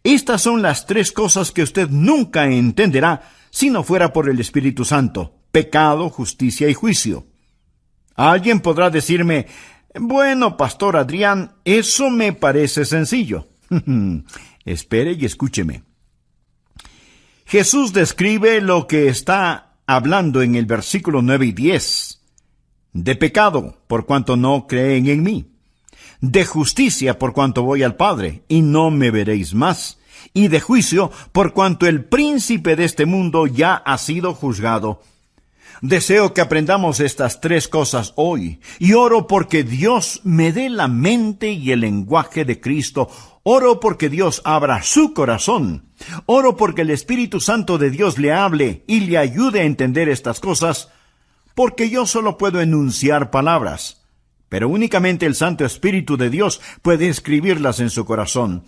Estas son las tres cosas que usted nunca entenderá si no fuera por el Espíritu Santo: pecado, justicia y juicio. Alguien podrá decirme: bueno, Pastor Adrián, eso me parece sencillo. Espere y escúcheme. Jesús describe lo que está hablando en el versículo 9 y 10. De pecado, por cuanto no creen en mí. De justicia, por cuanto voy al Padre, y no me veréis más. Y de juicio, por cuanto el príncipe de este mundo ya ha sido juzgado. Deseo que aprendamos estas tres cosas hoy, y oro porque Dios me dé la mente y el lenguaje de Cristo. Oro porque Dios abra su corazón. Oro porque el Espíritu Santo de Dios le hable y le ayude a entender estas cosas, porque yo solo puedo enunciar palabras, pero únicamente el Santo Espíritu de Dios puede escribirlas en su corazón.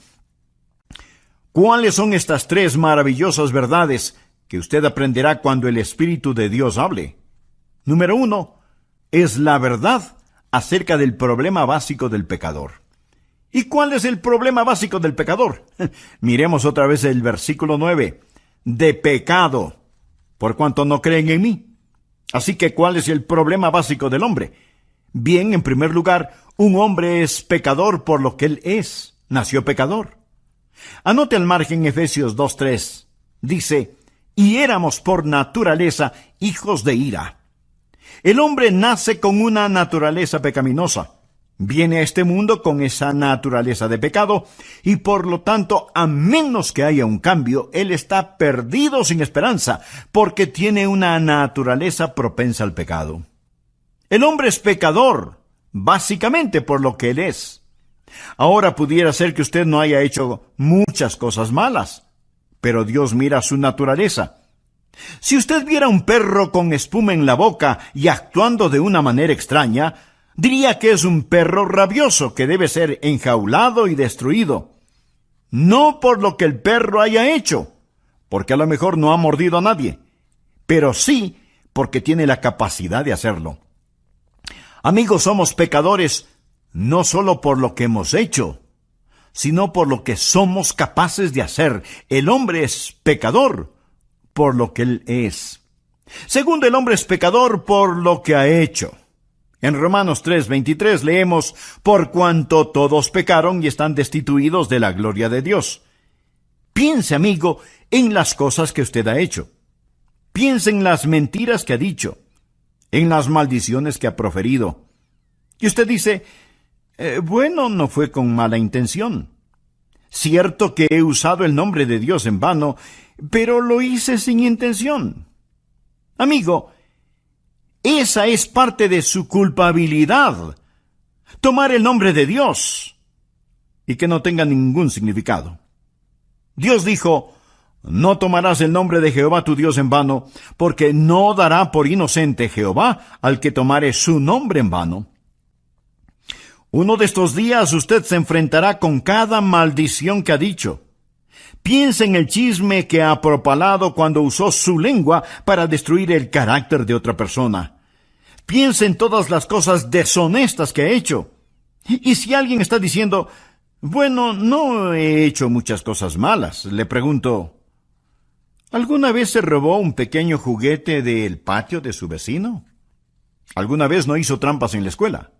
¿Cuáles son estas tres maravillosas verdades que usted aprenderá cuando el Espíritu de Dios hable? Número 1, es la verdad acerca del problema básico del pecador. ¿Y cuál es el problema básico del pecador? Miremos otra vez el versículo 9. De pecado, por cuanto no creen en mí. Así que, ¿cuál es el problema básico del hombre? Bien, en primer lugar, un hombre es pecador por lo que él es. Nació pecador. Anote al margen Efesios 2:3. Dice: y éramos por naturaleza hijos de ira. El hombre nace con una naturaleza pecaminosa. Viene a este mundo con esa naturaleza de pecado, y por lo tanto, a menos que haya un cambio, él está perdido sin esperanza, porque tiene una naturaleza propensa al pecado. El hombre es pecador, básicamente por lo que él es. Ahora pudiera ser que usted no haya hecho muchas cosas malas, pero Dios mira su naturaleza. Si usted viera un perro con espuma en la boca y actuando de una manera extraña, diría que es un perro rabioso que debe ser enjaulado y destruido. No por lo que el perro haya hecho, porque a lo mejor no ha mordido a nadie, pero sí porque tiene la capacidad de hacerlo. Amigos, somos pecadores no solo por lo que hemos hecho, sino por lo que somos capaces de hacer. El hombre es pecador por lo que él es. Segundo, el hombre es pecador por lo que ha hecho. En Romanos 3:23 leemos: por cuanto todos pecaron y están destituidos de la gloria de Dios. Piense, amigo, en las cosas que usted ha hecho. Piense en las mentiras que ha dicho, en las maldiciones que ha proferido. Y usted dice: bueno, no fue con mala intención. Cierto que he usado el nombre de Dios en vano, pero lo hice sin intención. Amigo, esa es parte de su culpabilidad. Tomar el nombre de Dios y que no tenga ningún significado. Dios dijo: no tomarás el nombre de Jehová tu Dios en vano, porque no dará por inocente Jehová al que tomare su nombre en vano. Uno de estos días usted se enfrentará con cada maldición que ha dicho. Piense en el chisme que ha propalado cuando usó su lengua para destruir el carácter de otra persona. Piense en todas las cosas deshonestas que ha hecho. Y si alguien está diciendo: bueno, no he hecho muchas cosas malas, le pregunto: ¿alguna vez se robó un pequeño juguete del patio de su vecino? ¿Alguna vez no hizo trampas en la escuela?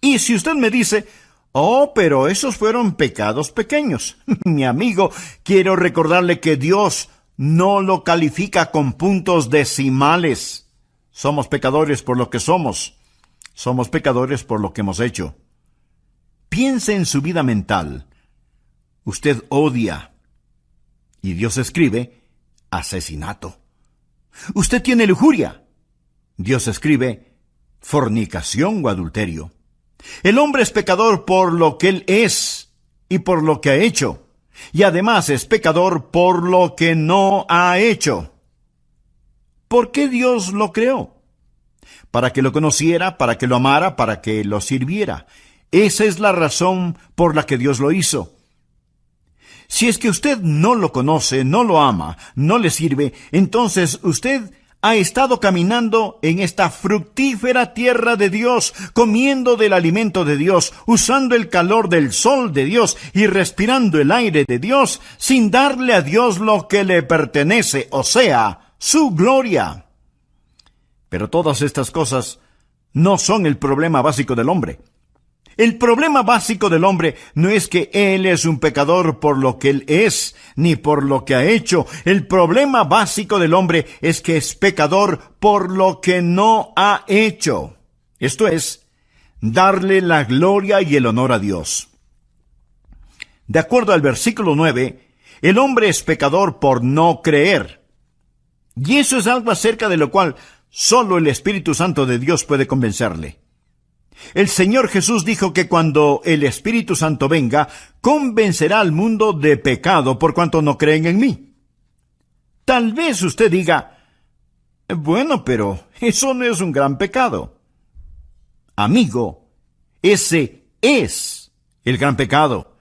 Y si usted me dice: oh, pero esos fueron pecados pequeños, mi amigo, quiero recordarle que Dios no lo califica con puntos decimales. Somos pecadores por lo que somos. Somos pecadores por lo que hemos hecho. Piense en su vida mental. Usted odia. Y Dios escribe: asesinato. Usted tiene lujuria. Dios escribe: fornicación o adulterio. El hombre es pecador por lo que él es y por lo que ha hecho. Y además es pecador por lo que no ha hecho. ¿Por qué Dios lo creó? Para que lo conociera, para que lo amara, para que lo sirviera. Esa es la razón por la que Dios lo hizo. Si es que usted no lo conoce, no lo ama, no le sirve, entonces usted ha estado caminando en esta fructífera tierra de Dios, comiendo del alimento de Dios, usando el calor del sol de Dios y respirando el aire de Dios, sin darle a Dios lo que le pertenece, o sea, su gloria. Pero todas estas cosas no son el problema básico del hombre. El problema básico del hombre no es que él es un pecador por lo que él es, ni por lo que ha hecho. El problema básico del hombre es que es pecador por lo que no ha hecho. Esto es, darle la gloria y el honor a Dios. De acuerdo al versículo 9, el hombre es pecador por no creer. Y eso es algo acerca de lo cual solo el Espíritu Santo de Dios puede convencerle. El Señor Jesús dijo que cuando el Espíritu Santo venga, convencerá al mundo de pecado por cuanto no creen en mí. Tal vez usted diga, bueno, pero eso no es un gran pecado. Amigo, ese es el gran pecado.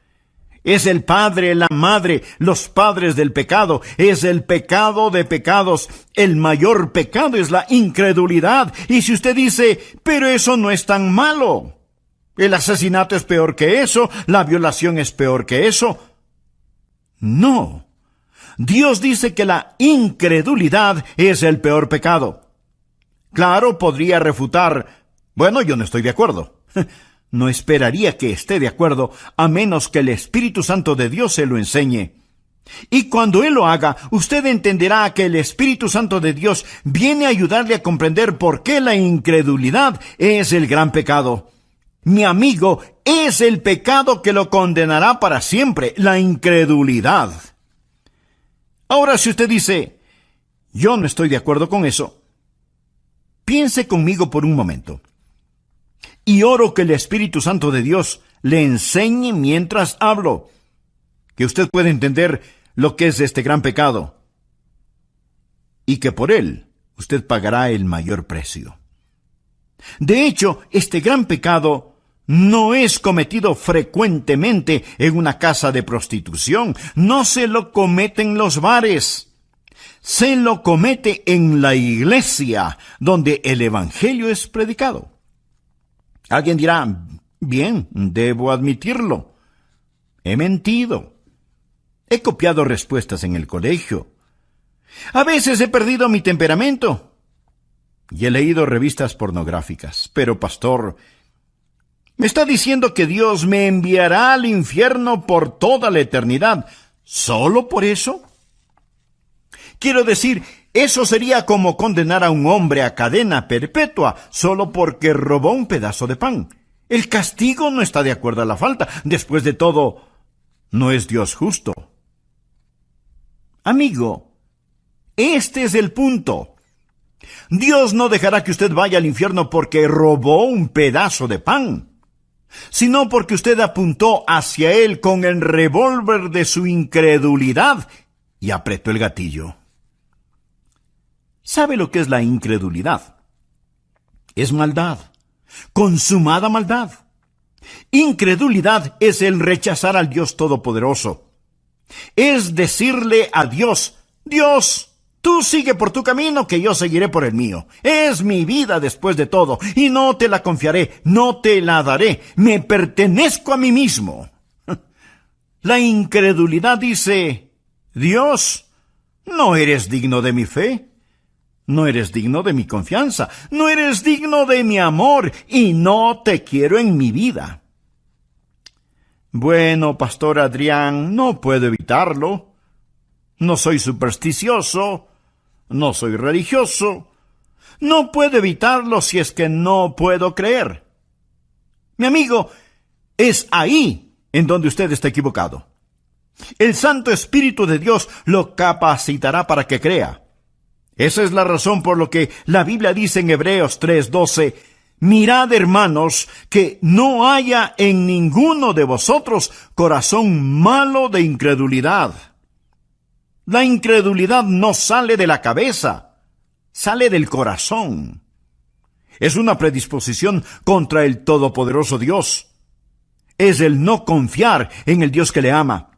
Es el padre, la madre, los padres del pecado. Es el pecado de pecados. El mayor pecado es la incredulidad. Y si usted dice, pero eso no es tan malo. El asesinato es peor que eso. La violación es peor que eso. No. Dios dice que la incredulidad es el peor pecado. Claro, podría refutar, bueno, yo no estoy de acuerdo. No esperaría que esté de acuerdo, a menos que el Espíritu Santo de Dios se lo enseñe. Y cuando Él lo haga, usted entenderá que el Espíritu Santo de Dios viene a ayudarle a comprender por qué la incredulidad es el gran pecado. Mi amigo, es el pecado que lo condenará para siempre, la incredulidad. Ahora, si usted dice, yo no estoy de acuerdo con eso, piense conmigo por un momento. Y oro que el Espíritu Santo de Dios le enseñe mientras hablo, que usted pueda entender lo que es este gran pecado, y que por él usted pagará el mayor precio. De hecho, este gran pecado no es cometido frecuentemente en una casa de prostitución, no se lo comete en los bares, se lo comete en la iglesia, donde el Evangelio es predicado. Alguien dirá, bien, debo admitirlo. He mentido. He copiado respuestas en el colegio. A veces he perdido mi temperamento. Y he leído revistas pornográficas. Pero, pastor, ¿me está diciendo que Dios me enviará al infierno por toda la eternidad solo por eso? Quiero decir, eso sería como condenar a un hombre a cadena perpetua solo porque robó un pedazo de pan. El castigo no está de acuerdo a la falta. Después de todo, no es Dios justo. Amigo, este es el punto. Dios no dejará que usted vaya al infierno porque robó un pedazo de pan, sino porque usted apuntó hacia él con el revólver de su incredulidad y apretó el gatillo. ¿Sabe lo que es la incredulidad? Es maldad, consumada maldad. Incredulidad es el rechazar al Dios Todopoderoso. Es decirle a Dios, Dios, tú sigue por tu camino, que yo seguiré por el mío. Es mi vida después de todo, y no te la confiaré, no te la daré, me pertenezco a mí mismo. La incredulidad dice, Dios, no eres digno de mi fe. No eres digno de mi confianza, no eres digno de mi amor, y no te quiero en mi vida. Bueno, Pastor Adrián, no puedo evitarlo. No soy supersticioso, no soy religioso. No puedo evitarlo si es que no puedo creer. Mi amigo, es ahí en donde usted está equivocado. El Santo Espíritu de Dios lo capacitará para que crea. Esa es la razón por lo que la Biblia dice en Hebreos 3:12, mirad, hermanos, que no haya en ninguno de vosotros corazón malo de incredulidad. La incredulidad no sale de la cabeza, sale del corazón. Es una predisposición contra el Todopoderoso Dios. Es el no confiar en el Dios que le ama.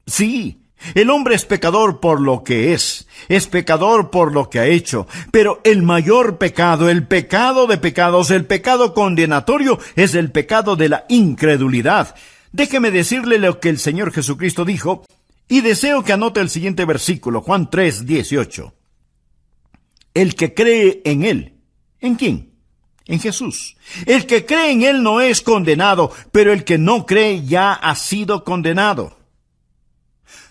Sí, El hombre es pecador por lo que es pecador por lo que ha hecho, pero el mayor pecado, el pecado de pecados, el pecado condenatorio, es el pecado de la incredulidad. Déjeme decirle lo que el Señor Jesucristo dijo, y deseo que anote el siguiente versículo, Juan 3:18. El que cree en Él, ¿en quién? En Jesús. El que cree en Él no es condenado, pero el que no cree ya ha sido condenado.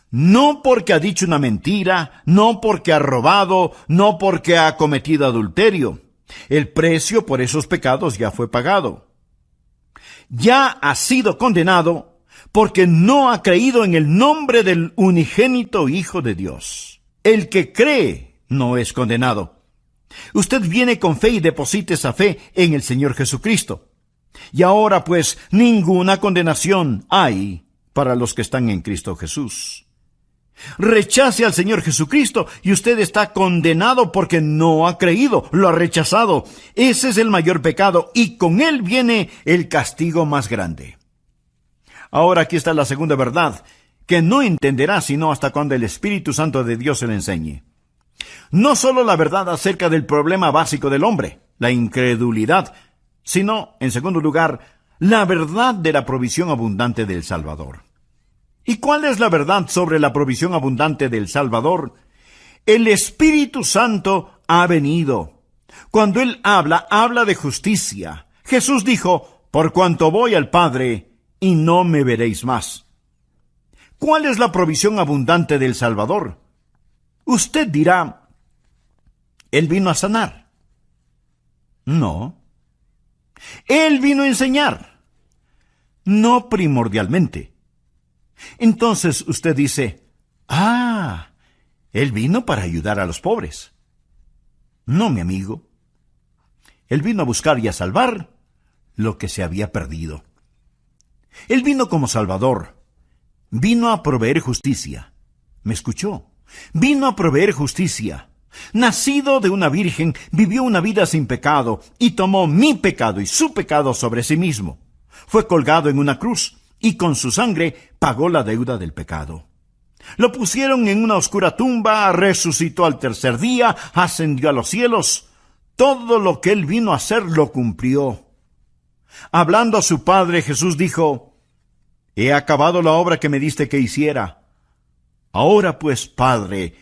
No porque ha dicho una mentira, no porque ha robado, no porque ha cometido adulterio. El precio por esos pecados ya fue pagado. Ya ha sido condenado porque no ha creído en el nombre del unigénito Hijo de Dios. El que cree no es condenado. Usted viene con fe y deposita esa fe en el Señor Jesucristo. Y ahora pues ninguna condenación hay para los que están en Cristo Jesús. Rechace al Señor Jesucristo y usted está condenado porque no ha creído, lo ha rechazado. Ese es el mayor pecado y con él viene el castigo más grande. Ahora aquí está la segunda verdad, que no entenderá sino hasta cuando el Espíritu Santo de Dios se le enseñe. No solo la verdad acerca del problema básico del hombre, la incredulidad, sino, en segundo lugar, la verdad de la provisión abundante del Salvador. ¿Y cuál es la verdad sobre la provisión abundante del Salvador? El Espíritu Santo ha venido. Cuando Él habla de justicia. Jesús dijo, por cuanto voy al Padre, y no me veréis más. ¿Cuál es la provisión abundante del Salvador? Usted dirá, Él vino a sanar. No. Él vino a enseñar. No primordialmente. Entonces usted dice, Él vino para ayudar a los pobres. No, mi amigo. Él vino a buscar y a salvar lo que se había perdido. Él vino como Salvador. Vino a proveer justicia. ¿Me escuchó? Vino a proveer justicia. Nacido de una virgen, vivió una vida sin pecado y tomó mi pecado y su pecado sobre sí mismo. Fue colgado en una cruz y con su sangre pagó la deuda del pecado. Lo pusieron en una oscura tumba, resucitó al tercer día, ascendió a los cielos. Todo lo que Él vino a hacer lo cumplió. Hablando a su Padre, Jesús dijo, he acabado la obra que me diste que hiciera. Ahora pues, Padre,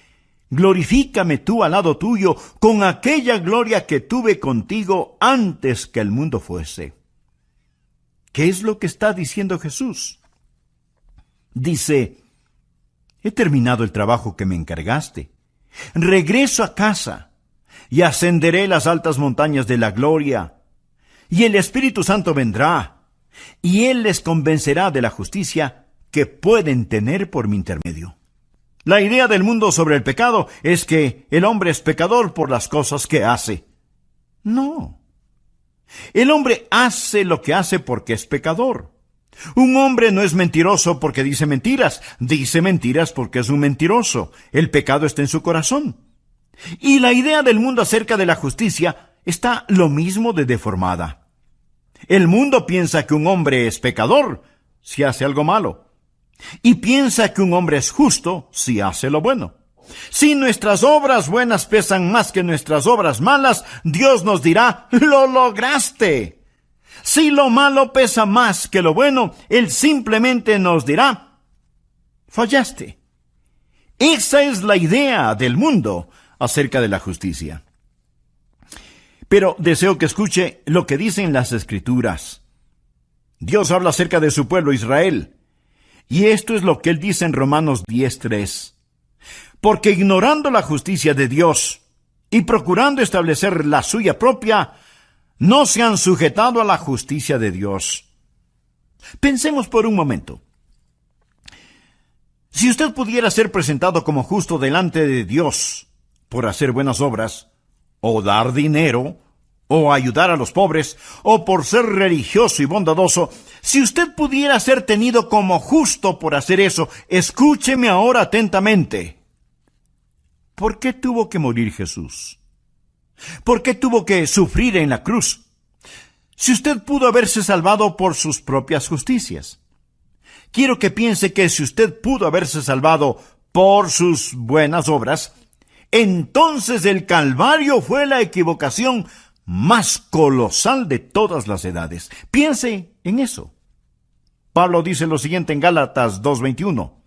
glorifícame tú al lado tuyo con aquella gloria que tuve contigo antes que el mundo fuese. ¿Qué es lo que está diciendo Jesús? Dice, he terminado el trabajo que me encargaste. Regreso a casa y ascenderé las altas montañas de la gloria. Y el Espíritu Santo vendrá, y Él les convencerá de la justicia que pueden tener por mi intermedio. La idea del mundo sobre el pecado es que el hombre es pecador por las cosas que hace. No. El hombre hace lo que hace porque es pecador. Un hombre no es mentiroso porque dice mentiras porque es un mentiroso. El pecado está en su corazón. Y la idea del mundo acerca de la justicia está lo mismo de deformada. El mundo piensa que un hombre es pecador si hace algo malo, y piensa que un hombre es justo si hace lo bueno. Si nuestras obras buenas pesan más que nuestras obras malas, Dios nos dirá, ¡lo lograste! Si lo malo pesa más que lo bueno, Él simplemente nos dirá, fallaste. Esa es la idea del mundo acerca de la justicia. Pero deseo que escuche lo que dicen las Escrituras. Dios habla acerca de su pueblo Israel, y esto es lo que Él dice en Romanos 10:3. Porque ignorando la justicia de Dios y procurando establecer la suya propia, no se han sujetado a la justicia de Dios. Pensemos por un momento. Si usted pudiera ser presentado como justo delante de Dios por hacer buenas obras, o dar dinero, o ayudar a los pobres, o por ser religioso y bondadoso, si usted pudiera ser tenido como justo por hacer eso, escúcheme ahora atentamente. ¿Por qué tuvo que morir Jesús? ¿Por qué tuvo que sufrir en la cruz? Si usted pudo haberse salvado por sus propias justicias. Quiero que piense que si usted pudo haberse salvado por sus buenas obras, entonces el Calvario fue la equivocación más colosal de todas las edades. Piense en eso. Pablo dice lo siguiente en Gálatas 2:21.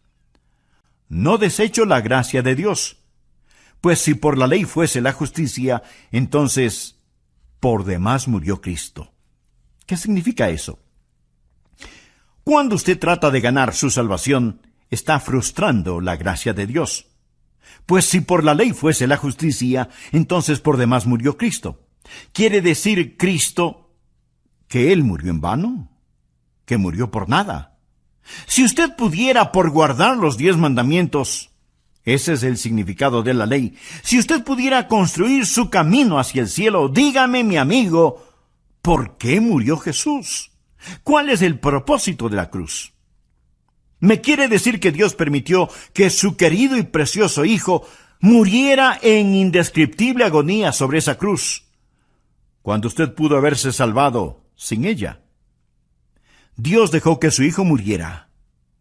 No desecho la gracia de Dios, pues si por la ley fuese la justicia, entonces por demás murió Cristo. ¿Qué significa eso? Cuando usted trata de ganar su salvación, está frustrando la gracia de Dios. Pues si por la ley fuese la justicia, entonces por demás murió Cristo. ¿Quiere decir Cristo que Él murió en vano? ¿Que murió por nada? Si usted pudiera por guardar los 10 mandamientos, ese es el significado de la ley, si usted pudiera construir su camino hacia el cielo, dígame, mi amigo, ¿por qué murió Jesús? ¿Cuál es el propósito de la cruz? ¿Me quiere decir que Dios permitió que su querido y precioso Hijo muriera en indescriptible agonía sobre esa cruz, cuando usted pudo haberse salvado sin ella? Dios dejó que su Hijo muriera.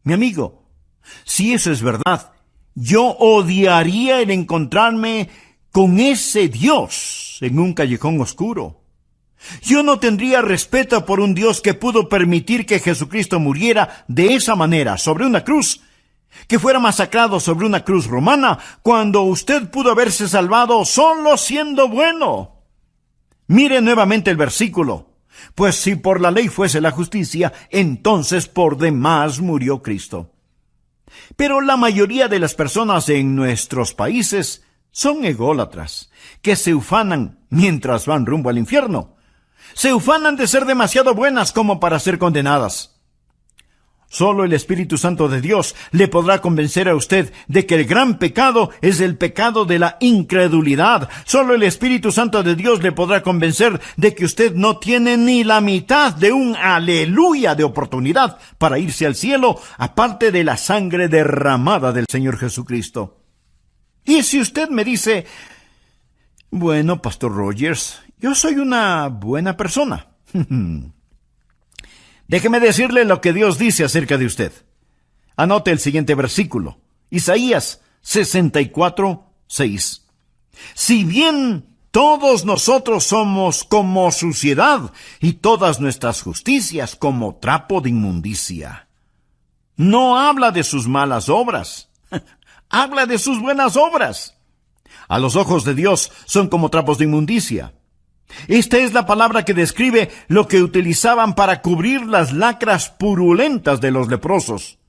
Mi amigo, si eso es verdad, yo odiaría el encontrarme con ese Dios en un callejón oscuro. Yo no tendría respeto por un Dios que pudo permitir que Jesucristo muriera de esa manera sobre una cruz, que fuera masacrado sobre una cruz romana, cuando usted pudo haberse salvado solo siendo bueno. Mire nuevamente el versículo. Pues si por la ley fuese la justicia, entonces por demás murió Cristo. Pero la mayoría de las personas en nuestros países son ególatras, que se ufanan mientras van rumbo al infierno. Se ufanan de ser demasiado buenas como para ser condenadas. Solo el Espíritu Santo de Dios le podrá convencer a usted de que el gran pecado es el pecado de la incredulidad. Solo el Espíritu Santo de Dios le podrá convencer de que usted no tiene ni la mitad de un aleluya de oportunidad para irse al cielo, aparte de la sangre derramada del Señor Jesucristo. Y si usted me dice, bueno, Pastor Rogers, yo soy una buena persona. Déjeme decirle lo que Dios dice acerca de usted. Anote el siguiente versículo. Isaías 64:6. Si bien todos nosotros somos como suciedad y todas nuestras justicias como trapo de inmundicia. No habla de sus malas obras. Habla de sus buenas obras. A los ojos de Dios son como trapos de inmundicia. Esta es la palabra que describe lo que utilizaban para cubrir las lacras purulentas de los leprosos.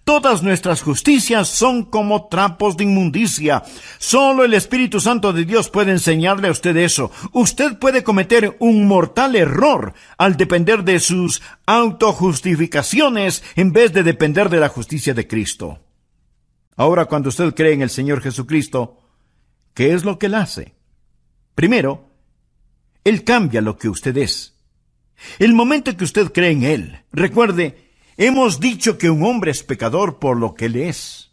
Todas nuestras justicias son como trapos de inmundicia. Solo el Espíritu Santo de Dios puede enseñarle a usted eso. Usted puede cometer un mortal error al depender de sus autojustificaciones en vez de depender de la justicia de Cristo. Ahora, cuando usted cree en el Señor Jesucristo, ¿qué es lo que Él hace? Primero, Él cambia lo que usted es. El momento que usted cree en Él, recuerde, hemos dicho que un hombre es pecador por lo que Él es.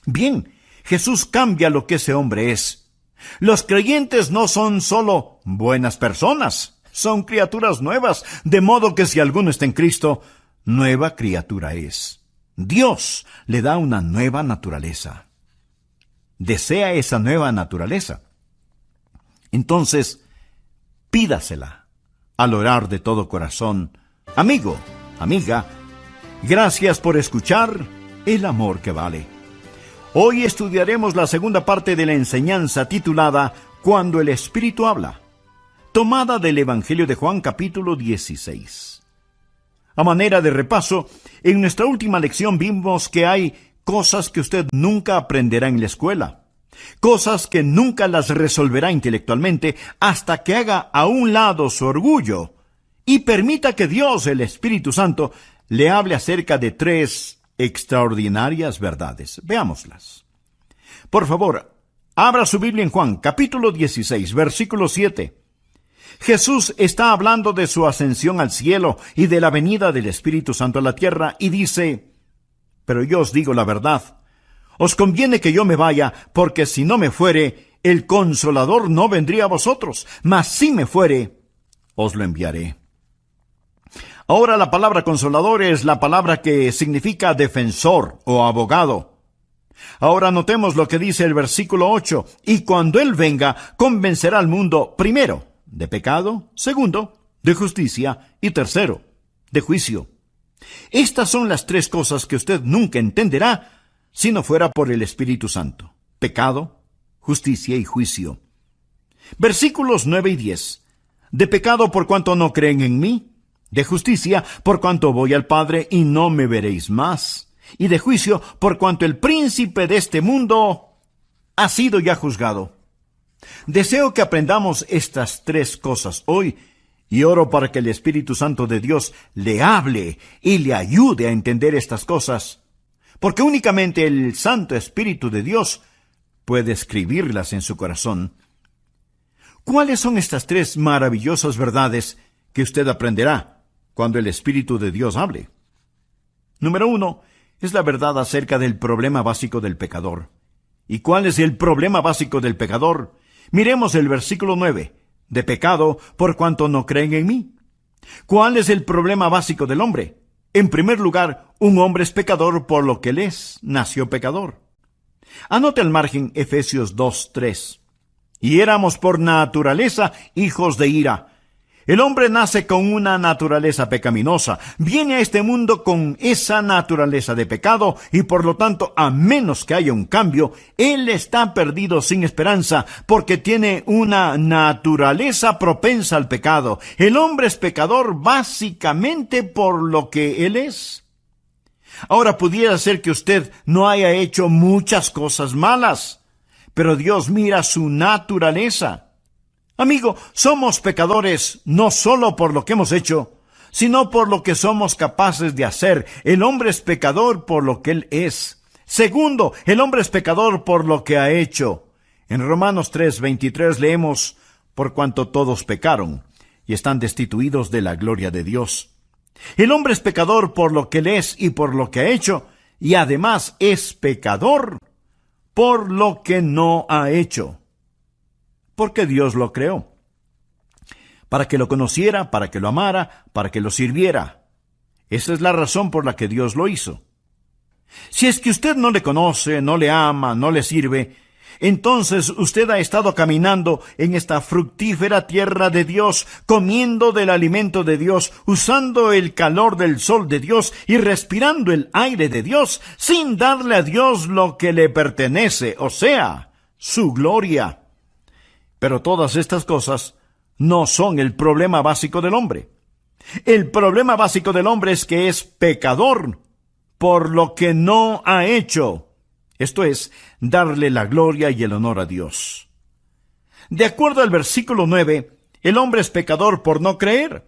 Bien, Jesús cambia lo que ese hombre es. Los creyentes no son solo buenas personas, son criaturas nuevas, de modo que si alguno está en Cristo, nueva criatura es. Dios le da una nueva naturaleza. ¿Desea esa nueva naturaleza? Entonces, pídasela al orar de todo corazón. Amigo, amiga, gracias por escuchar El Amor que Vale. Hoy estudiaremos la segunda parte de la enseñanza titulada Cuando el Espíritu habla, tomada del Evangelio de Juan capítulo 16. A manera de repaso, en nuestra última lección vimos que hay cosas que usted nunca aprenderá en la escuela. Cosas que nunca las resolverá intelectualmente hasta que haga a un lado su orgullo y permita que Dios, el Espíritu Santo, le hable acerca de 3 extraordinarias verdades. Veámoslas. Por favor, abra su Biblia en Juan, capítulo 16, versículo 7. Jesús está hablando de su ascensión al cielo y de la venida del Espíritu Santo a la tierra y dice, pero yo os digo la verdad. Os conviene que yo me vaya, porque si no me fuere, el Consolador no vendría a vosotros, mas si me fuere, os lo enviaré. Ahora la palabra Consolador es la palabra que significa defensor o abogado. Ahora notemos lo que dice el versículo 8. Y cuando Él venga, convencerá al mundo, primero, de pecado, segundo, de justicia, y tercero, de juicio. Estas son las tres cosas que usted nunca entenderá si no fuera por el Espíritu Santo: pecado, justicia y juicio. Versículos 9 y 10. De pecado por cuanto no creen en mí, de justicia por cuanto voy al Padre y no me veréis más, y de juicio por cuanto el príncipe de este mundo ha sido ya juzgado. Deseo que aprendamos estas tres cosas hoy, y oro para que el Espíritu Santo de Dios le hable y le ayude a entender estas cosas, porque únicamente el Santo Espíritu de Dios puede escribirlas en su corazón. ¿Cuáles son estas tres maravillosas verdades que usted aprenderá cuando el Espíritu de Dios hable? Número 1, es la verdad acerca del problema básico del pecador. ¿Y cuál es el problema básico del pecador? Miremos el versículo 9. De pecado por cuanto no creen en mí. ¿Cuál es el problema básico del hombre? En primer lugar, un hombre es pecador por lo que él es, nació pecador. Anote al margen Efesios 2:3. Y éramos por naturaleza hijos de ira. El hombre nace con una naturaleza pecaminosa, viene a este mundo con esa naturaleza de pecado y por lo tanto, a menos que haya un cambio, él está perdido sin esperanza porque tiene una naturaleza propensa al pecado. El hombre es pecador básicamente por lo que él es. Ahora pudiera ser que usted no haya hecho muchas cosas malas, pero Dios mira su naturaleza. Amigo, somos pecadores no solo por lo que hemos hecho, sino por lo que somos capaces de hacer. El hombre es pecador por lo que él es. Segundo, el hombre es pecador por lo que ha hecho. En Romanos 3:23 leemos, por cuanto todos pecaron y están destituidos de la gloria de Dios. El hombre es pecador por lo que él es y por lo que ha hecho, y además es pecador por lo que no ha hecho. Porque Dios lo creó. Para que lo conociera, para que lo amara, para que lo sirviera. Esa es la razón por la que Dios lo hizo. Si es que usted no le conoce, no le ama, no le sirve, entonces usted ha estado caminando en esta fructífera tierra de Dios, comiendo del alimento de Dios, usando el calor del sol de Dios y respirando el aire de Dios, sin darle a Dios lo que le pertenece, o sea, su gloria. Pero todas estas cosas no son el problema básico del hombre. El problema básico del hombre es que es pecador por lo que no ha hecho. Esto es, darle la gloria y el honor a Dios. De acuerdo al versículo 9, el hombre es pecador por no creer.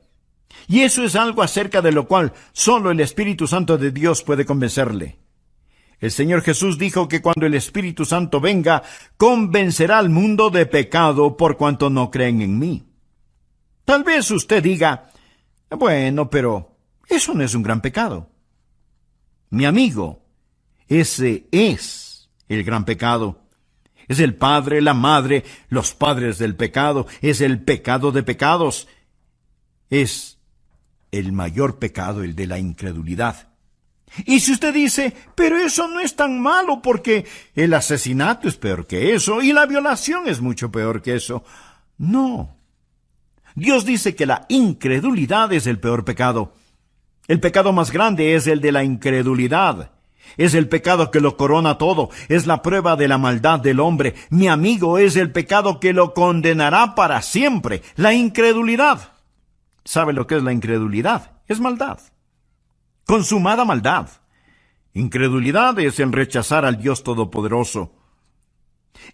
Y eso es algo acerca de lo cual solo el Espíritu Santo de Dios puede convencerle. El Señor Jesús dijo que cuando el Espíritu Santo venga, convencerá al mundo de pecado por cuanto no creen en mí. Tal vez usted diga, bueno, pero eso no es un gran pecado. Mi amigo, ese es el gran pecado. Es el padre, la madre, los padres del pecado. Es el pecado de pecados. Es el mayor pecado, el de la incredulidad. Y si usted dice, pero eso no es tan malo porque el asesinato es peor que eso y la violación es mucho peor que eso. No. Dios dice que la incredulidad es el peor pecado. El pecado más grande es el de la incredulidad. Es el pecado que lo corona todo. Es la prueba de la maldad del hombre. Mi amigo, es el pecado que lo condenará para siempre. La incredulidad. ¿Sabe lo que es la incredulidad? Es maldad. Consumada maldad. Incredulidad es el rechazar al Dios Todopoderoso.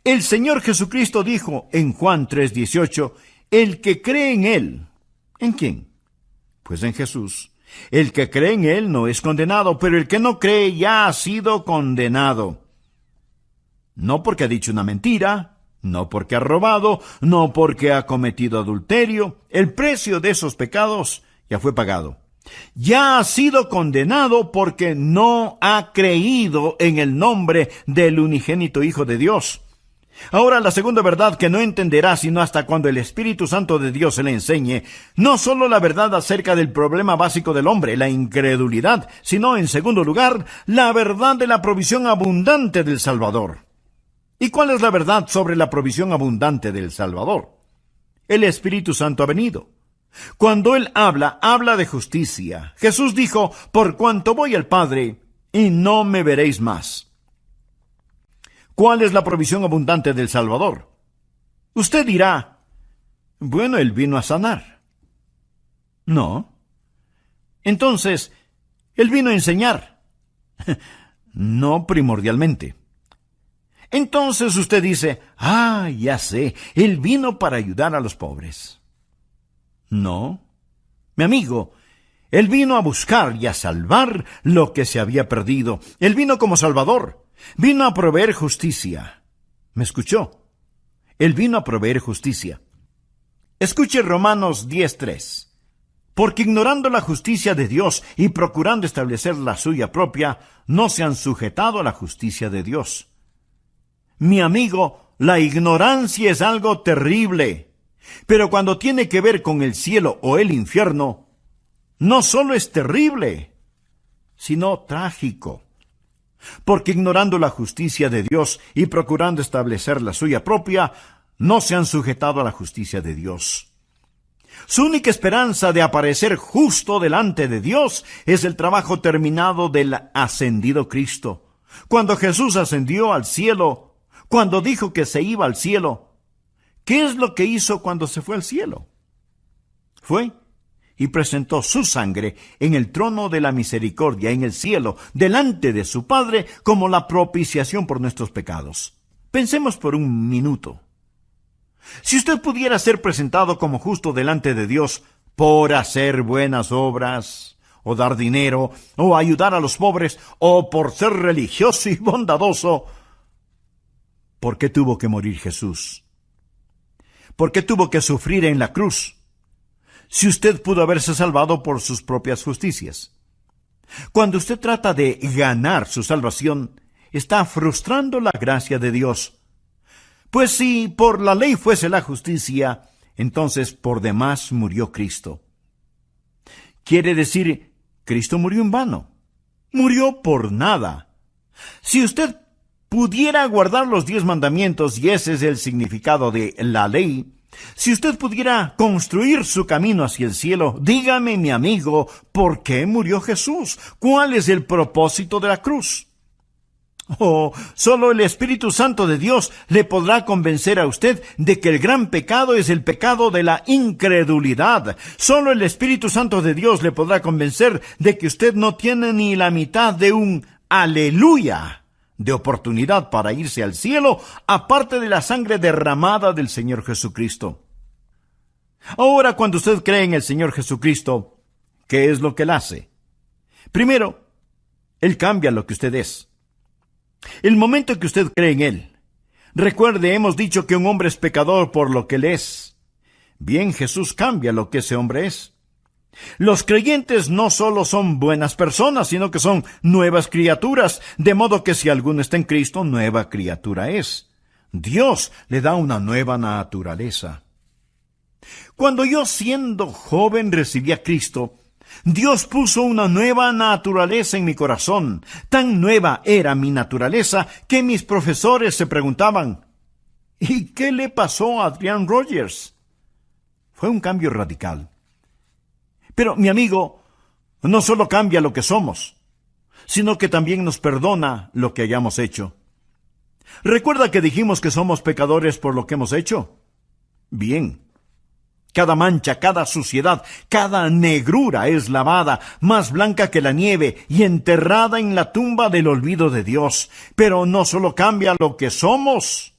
El Señor Jesucristo dijo en Juan 3:18, el que cree en Él. ¿En quién? Pues en Jesús. El que cree en Él no es condenado, pero el que no cree ya ha sido condenado. No porque ha dicho una mentira, no porque ha robado, no porque ha cometido adulterio. El precio de esos pecados ya fue pagado. Ya ha sido condenado porque no ha creído en el nombre del unigénito Hijo de Dios. Ahora, la segunda verdad que no entenderá sino hasta cuando el Espíritu Santo de Dios se le enseñe, no solo la verdad acerca del problema básico del hombre, la incredulidad, sino, en segundo lugar, la verdad de la provisión abundante del Salvador. ¿Y cuál es la verdad sobre la provisión abundante del Salvador? El Espíritu Santo ha venido. Cuando Él habla, habla de justicia. Jesús dijo, por cuanto voy al Padre, y no me veréis más. ¿Cuál es la provisión abundante del Salvador? Usted dirá, bueno, Él vino a sanar. No. Entonces, Él vino a enseñar. No primordialmente. Entonces usted dice, ya sé, Él vino para ayudar a los pobres. No. Mi amigo, Él vino a buscar y a salvar lo que se había perdido. Él vino como Salvador. Vino a proveer justicia. ¿Me escuchó? Él vino a proveer justicia. Escuche Romanos 10:3. Porque ignorando la justicia de Dios y procurando establecer la suya propia, no se han sujetado a la justicia de Dios. Mi amigo, la ignorancia es algo terrible. Pero cuando tiene que ver con el cielo o el infierno, no solo es terrible, sino trágico. Porque ignorando la justicia de Dios y procurando establecer la suya propia, no se han sujetado a la justicia de Dios. Su única esperanza de aparecer justo delante de Dios es el trabajo terminado del ascendido Cristo. Cuando Jesús ascendió al cielo, cuando dijo que se iba al cielo, ¿qué es lo que hizo cuando se fue al cielo? Fue y presentó su sangre en el trono de la misericordia en el cielo, delante de su Padre, como la propiciación por nuestros pecados. Pensemos por un minuto. Si usted pudiera ser presentado como justo delante de Dios por hacer buenas obras, o dar dinero, o ayudar a los pobres, o por ser religioso y bondadoso, ¿por qué tuvo que morir Jesús? ¿Por qué tuvo que sufrir en la cruz? Si usted pudo haberse salvado por sus propias justicias. Cuando usted trata de ganar su salvación, está frustrando la gracia de Dios. Pues si por la ley fuese la justicia, entonces por demás murió Cristo. Quiere decir, Cristo murió en vano. Murió por nada. Si usted pudiera guardar los 10 mandamientos, y ese es el significado de la ley, si usted pudiera construir su camino hacia el cielo, dígame, mi amigo, ¿por qué murió Jesús? ¿Cuál es el propósito de la cruz? Solo el Espíritu Santo de Dios le podrá convencer a usted de que el gran pecado es el pecado de la incredulidad. Solo el Espíritu Santo de Dios le podrá convencer de que usted no tiene ni la mitad de un aleluya de oportunidad para irse al cielo, aparte de la sangre derramada del Señor Jesucristo. Ahora, cuando usted cree en el Señor Jesucristo, ¿qué es lo que Él hace? Primero, Él cambia lo que usted es. El momento que usted cree en Él, recuerde, hemos dicho que un hombre es pecador por lo que Él es. Bien, Jesús cambia lo que ese hombre es. Los creyentes no solo son buenas personas, sino que son nuevas criaturas, de modo que si alguno está en Cristo, nueva criatura es. Dios le da una nueva naturaleza. Cuando yo, siendo joven, recibí a Cristo, Dios puso una nueva naturaleza en mi corazón. Tan nueva era mi naturaleza que mis profesores se preguntaban, ¿y qué le pasó a Adrian Rogers? Fue un cambio radical. Pero, mi amigo, no solo cambia lo que somos, sino que también nos perdona lo que hayamos hecho. ¿Recuerda que dijimos que somos pecadores por lo que hemos hecho? Bien. Cada mancha, cada suciedad, cada negrura es lavada, más blanca que la nieve, y enterrada en la tumba del olvido de Dios. Pero no solo cambia lo que somos,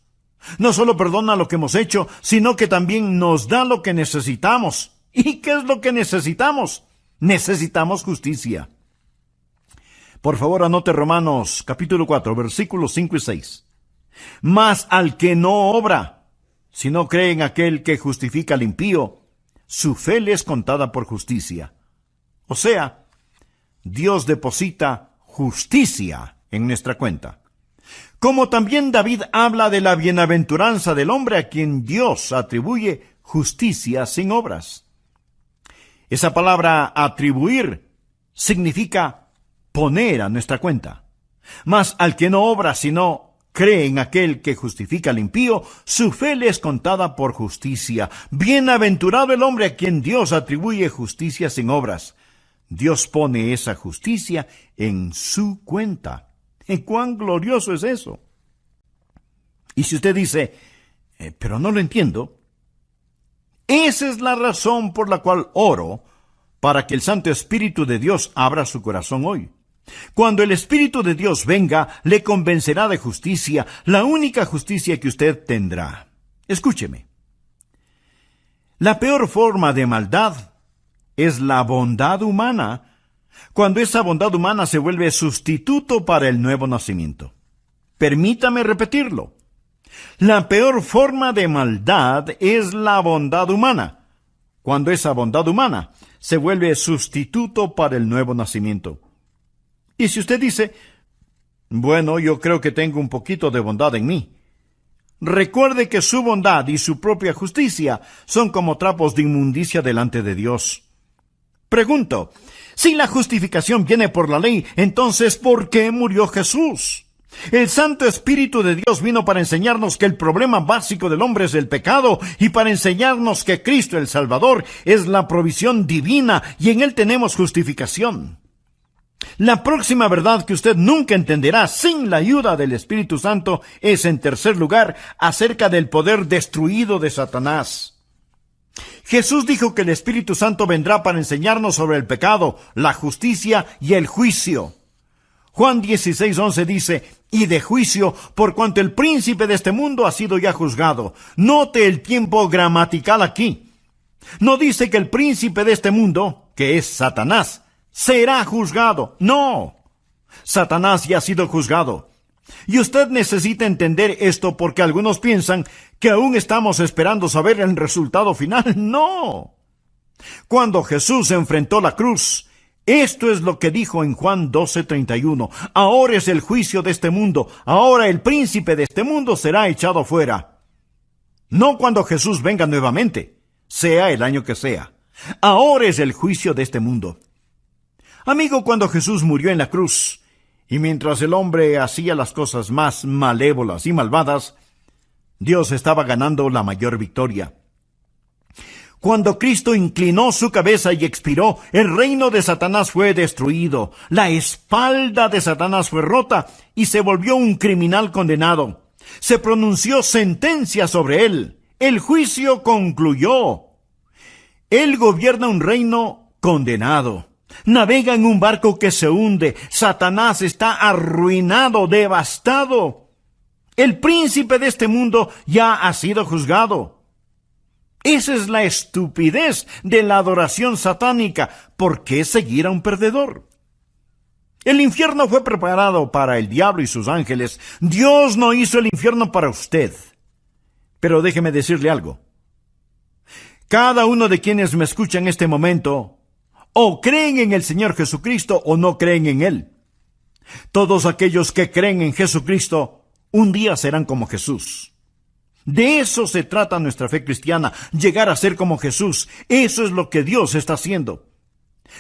no solo perdona lo que hemos hecho, sino que también nos da lo que necesitamos. ¿Y qué es lo que necesitamos? Necesitamos justicia. Por favor, anote Romanos capítulo 4, versículos 5 y 6. Mas al que no obra, si no cree en aquel que justifica al impío, su fe le es contada por justicia. O sea, Dios deposita justicia en nuestra cuenta. Como también David habla de la bienaventuranza del hombre a quien Dios atribuye justicia sin obras. Esa palabra atribuir significa poner a nuestra cuenta. Mas al que no obra sino cree en aquel que justifica al impío, su fe le es contada por justicia. Bienaventurado el hombre a quien Dios atribuye justicia sin obras. Dios pone esa justicia en su cuenta. ¿Y cuán glorioso es eso? Y si usted dice, pero no lo entiendo, esa es la razón por la cual oro para que el Santo Espíritu de Dios abra su corazón hoy. Cuando el Espíritu de Dios venga, le convencerá de justicia, la única justicia que usted tendrá. Escúcheme. La peor forma de maldad es la bondad humana, cuando esa bondad humana se vuelve sustituto para el nuevo nacimiento. Permítame repetirlo. La peor forma de maldad es la bondad humana, cuando esa bondad humana se vuelve sustituto para el nuevo nacimiento. Y si usted dice, bueno, yo creo que tengo un poquito de bondad en mí, recuerde que su bondad y su propia justicia son como trapos de inmundicia delante de Dios. Pregunto, si la justificación viene por la ley, entonces ¿por qué murió Jesús? El Santo Espíritu de Dios vino para enseñarnos que el problema básico del hombre es el pecado y para enseñarnos que Cristo el Salvador es la provisión divina y en Él tenemos justificación. La próxima verdad que usted nunca entenderá sin la ayuda del Espíritu Santo es, en tercer lugar, acerca del poder destruido de Satanás. Jesús dijo que el Espíritu Santo vendrá para enseñarnos sobre el pecado, la justicia y el juicio. Juan 16:11 dice, y de juicio, por cuanto el príncipe de este mundo ha sido ya juzgado. Note el tiempo gramatical aquí. No dice que el príncipe de este mundo, que es Satanás, será juzgado. No. Satanás ya ha sido juzgado. Y usted necesita entender esto porque algunos piensan que aún estamos esperando saber el resultado final. No. Cuando Jesús enfrentó la cruz, esto es lo que dijo en Juan 12:31. Ahora es el juicio de este mundo. Ahora el príncipe de este mundo será echado fuera. No cuando Jesús venga nuevamente, sea el año que sea. Ahora es el juicio de este mundo. Amigo, cuando Jesús murió en la cruz, y mientras el hombre hacía las cosas más malévolas y malvadas, Dios estaba ganando la mayor victoria. Cuando Cristo inclinó su cabeza y expiró, el reino de Satanás fue destruido, la espalda de Satanás fue rota y se volvió un criminal condenado. Se pronunció sentencia sobre él. El juicio concluyó. Él gobierna un reino condenado. Navega en un barco que se hunde. Satanás está arruinado, devastado. El príncipe de este mundo ya ha sido juzgado. Esa es la estupidez de la adoración satánica. ¿Por qué seguir a un perdedor? El infierno fue preparado para el diablo y sus ángeles. Dios no hizo el infierno para usted. Pero déjeme decirle algo. Cada uno de quienes me escucha en este momento, o creen en el Señor Jesucristo o no creen en Él. Todos aquellos que creen en Jesucristo, un día serán como Jesús. De eso se trata nuestra fe cristiana, llegar a ser como Jesús. Eso es lo que Dios está haciendo.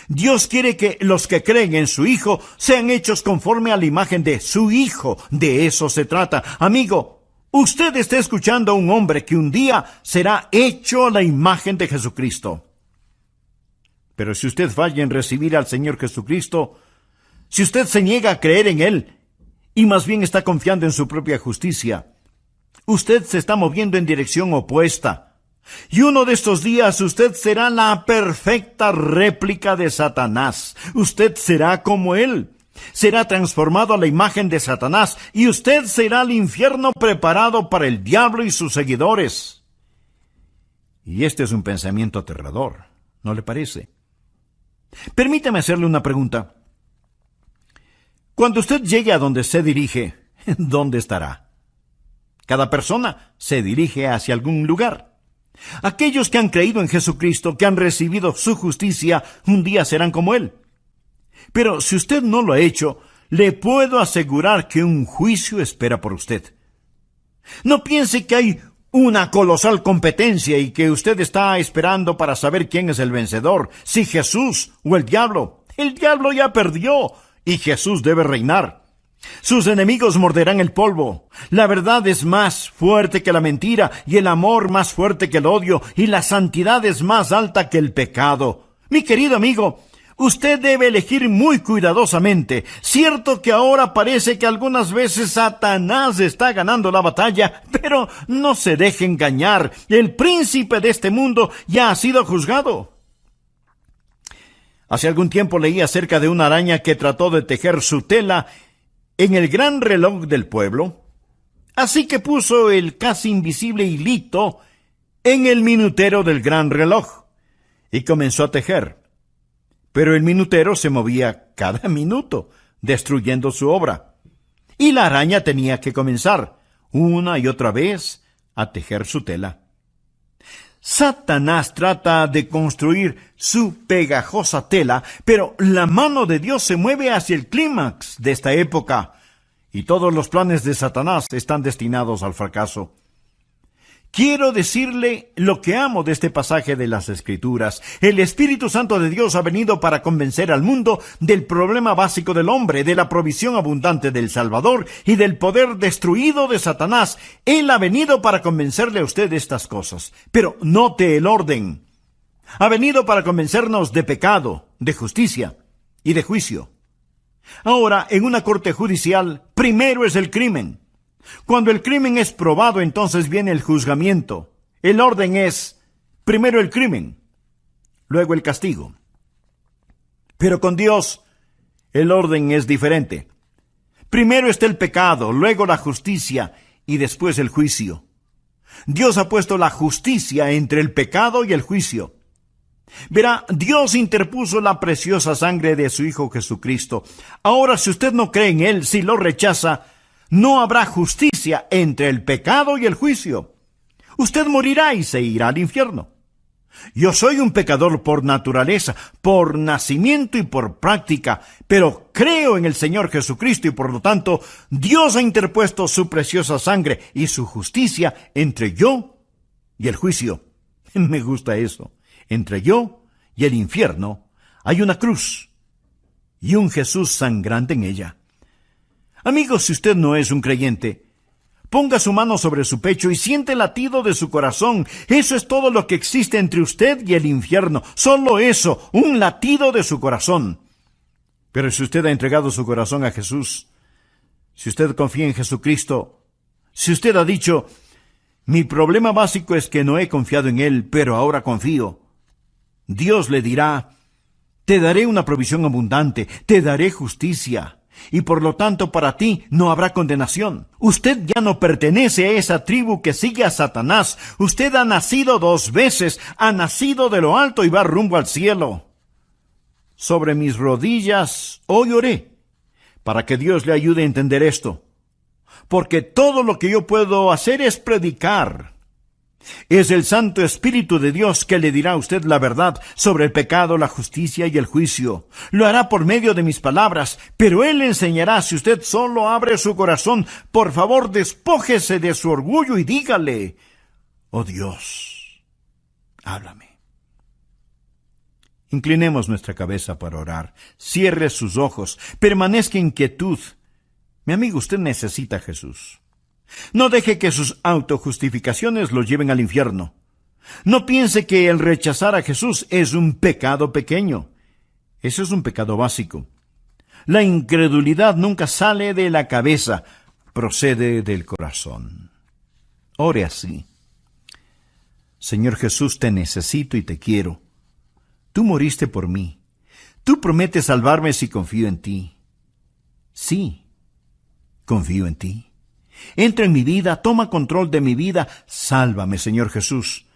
Dios quiere que los que creen en su Hijo sean hechos conforme a la imagen de su Hijo. De eso se trata. Amigo, usted está escuchando a un hombre que un día será hecho a la imagen de Jesucristo. Pero si usted falla en recibir al Señor Jesucristo, si usted se niega a creer en Él, y más bien está confiando en su propia justicia, usted se está moviendo en dirección opuesta. Y uno de estos días usted será la perfecta réplica de Satanás. Usted será como él. Será transformado a la imagen de Satanás y usted será el infierno preparado para el diablo y sus seguidores. Y este es un pensamiento aterrador, ¿no le parece? Permítame hacerle una pregunta. Cuando usted llegue a donde se dirige, ¿dónde estará? Cada persona se dirige hacia algún lugar. Aquellos que han creído en Jesucristo, que han recibido su justicia, un día serán como Él. Pero si usted no lo ha hecho, le puedo asegurar que un juicio espera por usted. No piense que hay una colosal competencia y que usted está esperando para saber quién es el vencedor, si Jesús o el diablo. El diablo ya perdió y Jesús debe reinar. Sus enemigos morderán el polvo. La verdad es más fuerte que la mentira, y el amor más fuerte que el odio, y la santidad es más alta que el pecado. Mi querido amigo, usted debe elegir muy cuidadosamente. Cierto que ahora parece que algunas veces Satanás está ganando la batalla, pero no se deje engañar. El príncipe de este mundo ya ha sido juzgado. Hace algún tiempo leí acerca de una araña que trató de tejer su tela en el gran reloj del pueblo, así que puso el casi invisible hilito en el minutero del gran reloj y comenzó a tejer. Pero el minutero se movía cada minuto, destruyendo su obra, y la araña tenía que comenzar una y otra vez a tejer su tela. Satanás trata de construir su pegajosa tela, pero la mano de Dios se mueve hacia el clímax de esta época, y todos los planes de Satanás están destinados al fracaso. Quiero decirle lo que amo de este pasaje de las Escrituras. El Espíritu Santo de Dios ha venido para convencer al mundo del problema básico del hombre, de la provisión abundante del Salvador y del poder destruido de Satanás. Él ha venido para convencerle a usted de estas cosas. Pero note el orden. Ha venido para convencernos de pecado, de justicia y de juicio. Ahora, en una corte judicial, primero es el crimen. Cuando el crimen es probado, entonces viene el juzgamiento. El orden es, primero el crimen, luego el castigo. Pero con Dios, el orden es diferente. Primero está el pecado, luego la justicia y después el juicio. Dios ha puesto la justicia entre el pecado y el juicio. Verá, Dios interpuso la preciosa sangre de su Hijo Jesucristo. Ahora, si usted no cree en Él, si lo rechaza, no habrá justicia entre el pecado y el juicio. Usted morirá y se irá al infierno. Yo soy un pecador por naturaleza, por nacimiento y por práctica, pero creo en el Señor Jesucristo y por lo tanto Dios ha interpuesto su preciosa sangre y su justicia entre yo y el juicio. Me gusta eso. Entre yo y el infierno hay una cruz y un Jesús sangrante en ella. Amigos, si usted no es un creyente, ponga su mano sobre su pecho y siente el latido de su corazón. Eso es todo lo que existe entre usted y el infierno. Solo eso, un latido de su corazón. Pero si usted ha entregado su corazón a Jesús, si usted confía en Jesucristo, si usted ha dicho, mi problema básico es que no he confiado en Él, pero ahora confío, Dios le dirá, te daré una provisión abundante, te daré justicia. Y por lo tanto para ti no habrá condenación. Usted ya no pertenece a esa tribu que sigue a Satanás. Usted ha nacido 2 veces, ha nacido de lo alto y va rumbo al cielo. Sobre mis rodillas hoy oré, para que Dios le ayude a entender esto. Porque todo lo que yo puedo hacer es predicar. Es el Santo Espíritu de Dios que le dirá a usted la verdad sobre el pecado, la justicia y el juicio. Lo hará por medio de mis palabras, pero Él le enseñará si usted solo abre su corazón. Por favor, despójese de su orgullo y dígale, oh Dios, háblame. Inclinemos nuestra cabeza para orar. Cierre sus ojos. Permanezca en quietud. Mi amigo, usted necesita a Jesús. No deje que sus autojustificaciones lo lleven al infierno. No piense que el rechazar a Jesús es un pecado pequeño. Eso es un pecado básico. La incredulidad nunca sale de la cabeza, procede del corazón. Ore así. Señor Jesús, te necesito y te quiero. Tú moriste por mí. Tú prometes salvarme si confío en ti. Sí, confío en ti. Entra en mi vida, toma control de mi vida. Sálvame, Señor Jesús.